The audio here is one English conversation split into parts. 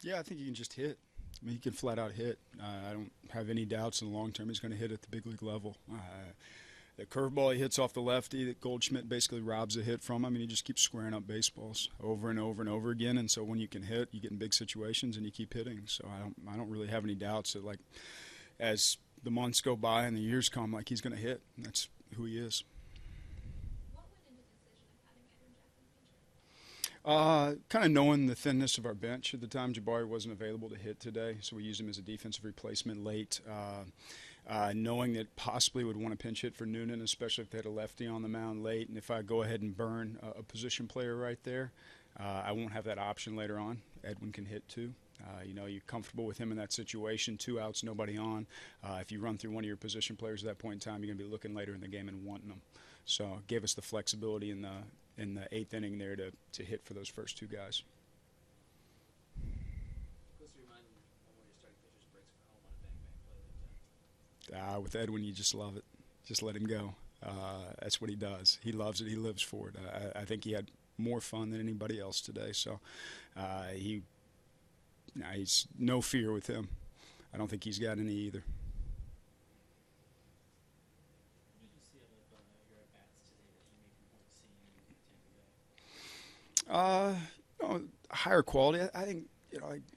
Yeah, I think he can just hit. I mean, he can flat out hit. I don't have any doubts in the long term he's going to hit at the big league level. The curveball he hits off the lefty that Goldschmidt basically robs a hit from him, and he just keeps squaring up baseballs over and over and over again. And so when you can hit, you get in big situations and you keep hitting. So I don't really have any doubts that, like, as the months go by and the years come, like, he's going to hit. That's who he is. What went into the decision of having Andrew Jackson pitcher? Kind of knowing the thinness of our bench at the time, Jabari wasn't available to hit today, so we used him as a defensive replacement late. Knowing that possibly would want to pinch hit for Noonan, especially if they had a lefty on the mound late, and if I go ahead and burn a position player right there, I won't have that option later on. Edwin can hit too. You're comfortable with him in that situation, 2 outs, nobody on. If you run through one of your position players at that point in time, you're going to be looking later in the game and wanting them. So it gave us the flexibility in the 8th inning there to hit for those first 2 guys. With Edwin, you just love it. Just let him go. That's what he does. He loves it. He lives for it. I think he had more fun than anybody else today. So he's no fear with him. I don't think he's got any either. What did you see out of your at-bats today that you made your point seeing in Tampa? Higher quality. I think,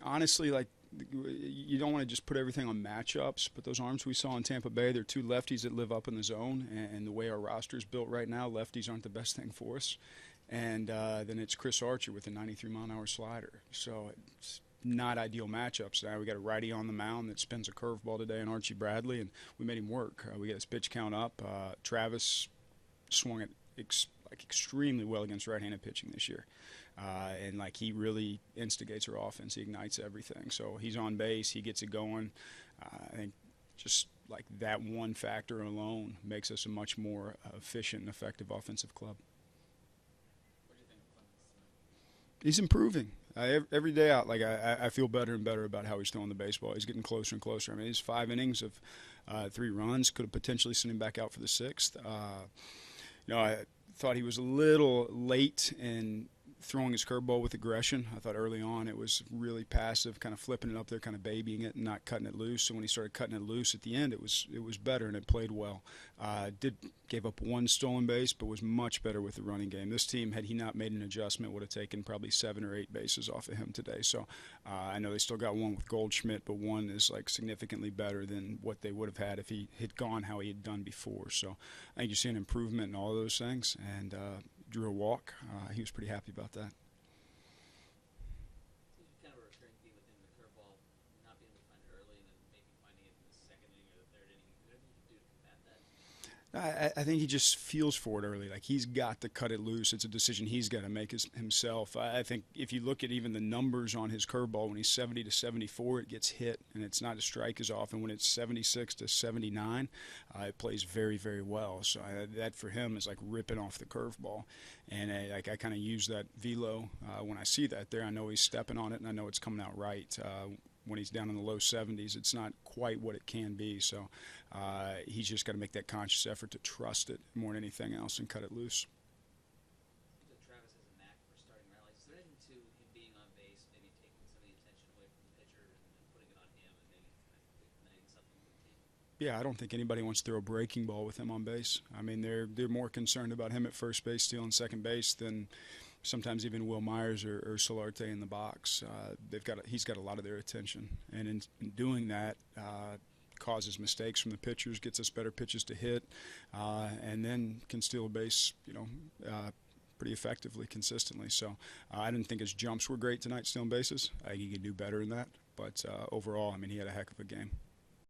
honestly, like, you don't want to just put everything on matchups, but those arms we saw in Tampa Bay, they're 2 lefties that live up in the zone, and the way our roster is built right now, lefties aren't the best thing for us. And then it's Chris Archer with a 93-mile-an-hour slider. So it's not ideal matchups. Now we got a righty on the mound that spins a curveball today in Archie Bradley, and we made him work. We got his pitch count up. Travis swung it extremely well against right-handed pitching this year. And like, he really instigates our offense. He ignites everything. So he's on base. He gets it going. I think just like that one factor alone makes us a much more efficient and effective offensive club. What do you think of Clemens tonight? He's improving. Every day out, like, I feel better and better about how he's throwing the baseball. He's getting closer and closer. I mean, he's 5 innings of 3 runs. Could have potentially sent him back out for the 6th. I thought he was a little late in throwing his curveball with aggression. I thought early on it was really passive, kind of flipping it up there, kind of babying it and not cutting it loose. So when he started cutting it loose at the end, it was better and it played well. Gave up 1 stolen base, but was much better with the running game. This team, had he not made an adjustment, would have taken probably 7 or 8 bases off of him today. So I know they still got 1 with Goldschmidt, but 1 is like significantly better than what they would have had if he had gone how he had done before. So I think you see an improvement in all of those things, and drew a walk. He was pretty happy about that. Kind of a recurring theme within the curveball, not being able to find it early and then maybe finding it in the 2nd inning or the 3rd inning. What do you do to combat that? I think he just feels for it early. Like, he's got to cut it loose. It's a decision he's got to make himself. I think if you look at even the numbers on his curveball, when he's 70 to 74, it gets hit, and it's not a strike as often. When it's 76 to 79, it plays very, very well. So that for him is like ripping off the curveball. And I kind of use that velo when I see that there. I know he's stepping on it, and I know it's coming out right. When he's down in the low 70s, it's not quite what it can be. So he's just got to make that conscious effort to trust it more than anything else and cut it loose. Travis has a knack for starting rallies. Is there anything to him being on base, maybe taking some of the attention away from the pitcher and putting it on him and maybe kind of igniting something with the team? Yeah, I don't think anybody wants to throw a breaking ball with him on base. I mean, they're more concerned about him at first base, stealing second base, than sometimes even Will Myers or Solarte in the box. He's got a lot of their attention, and in doing that, causes mistakes from the pitchers, gets us better pitches to hit, and then can steal a base, pretty effectively, consistently. So I didn't think his jumps were great tonight, stealing bases. I think he could do better in that. But overall, I mean, he had a heck of a game.